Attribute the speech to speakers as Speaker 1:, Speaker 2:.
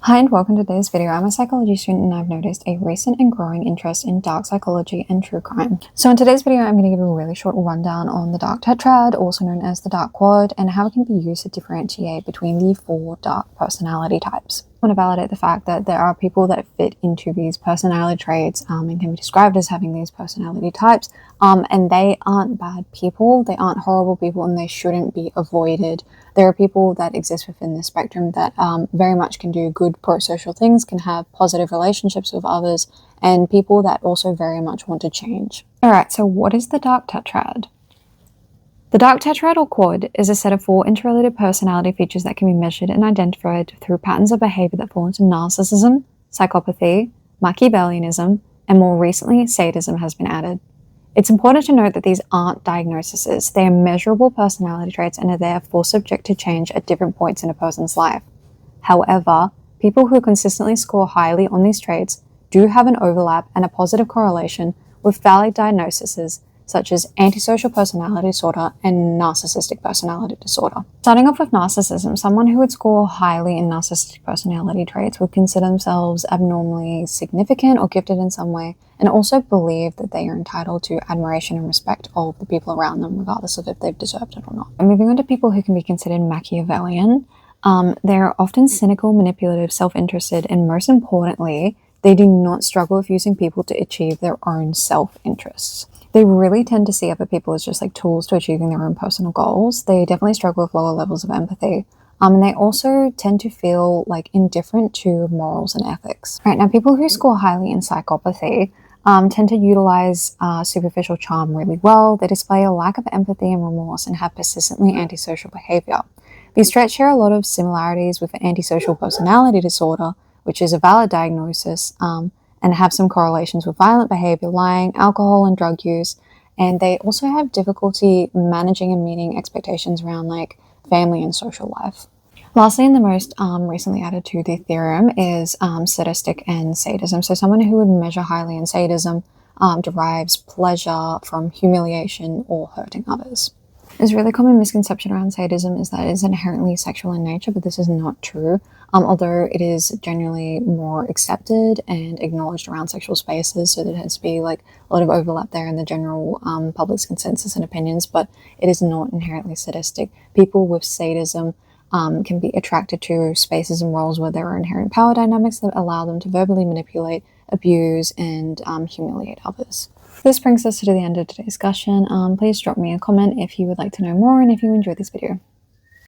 Speaker 1: Hi and welcome to today's video. I'm a psychology student and I've noticed a recent and growing interest in dark psychology and true crime. So in today's video, I'm going to give you a really short rundown on the Dark Tetrad, also known as the Dark Quad, and how it can be used to differentiate between the 4 dark personality types. I want to validate the fact that there are people that fit into these personality traits and can be described as having these personality types, and they aren't bad people, they aren't horrible people, and they shouldn't be avoided. There are people that exist within the spectrum that very much can do good pro-social things, can have positive relationships with others, and people that also very much want to change. Alright, so what is the Dark Tetrad? The Dark Tetrad or Quad is a set of 4 interrelated personality features that can be measured and identified through patterns of behavior that fall into narcissism, psychopathy, Machiavellianism, and more recently, sadism has been added. It's important to note that these aren't diagnoses, they are measurable personality traits and are therefore subject to change at different points in a person's life. However, people who consistently score highly on these traits do have an overlap and a positive correlation with valid diagnoses such as antisocial personality disorder and narcissistic personality disorder. Starting off with narcissism, someone who would score highly in narcissistic personality traits would consider themselves abnormally significant or gifted in some way, and also believe that they are entitled to admiration and respect of the people around them, regardless of if they've deserved it or not. And moving on to people who can be considered Machiavellian, they're often cynical, manipulative, self-interested, and most importantly, they do not struggle with using people to achieve their own self-interests. They really tend to see other people as just like tools to achieving their own personal goals. They definitely struggle with lower levels of empathy. And they also tend to feel like indifferent to morals and ethics. Right, now people who score highly in psychopathy tend to utilize superficial charm really well. They display a lack of empathy and remorse and have persistently antisocial behavior. These traits share a lot of similarities with antisocial personality disorder, which is a valid diagnosis, and have some correlations with violent behavior, lying, alcohol, and drug use. And they also have difficulty managing and meeting expectations around like family and social life. Lastly, and the most recently added to the theorem is sadistic and sadism. So someone who would measure highly in sadism derives pleasure from humiliation or hurting others. There's a really common misconception around sadism is that it is inherently sexual in nature, but this is not true. Although it is generally more accepted and acknowledged around sexual spaces, so there has to be like a lot of overlap there in the general public's consensus and opinions, but it is not inherently sadistic. People with sadism can be attracted to spaces and roles where there are inherent power dynamics that allow them to verbally manipulate, abuse, and humiliate others. This brings us to the end of today's discussion. Please drop me a comment if you would like to know more and if you enjoyed this video.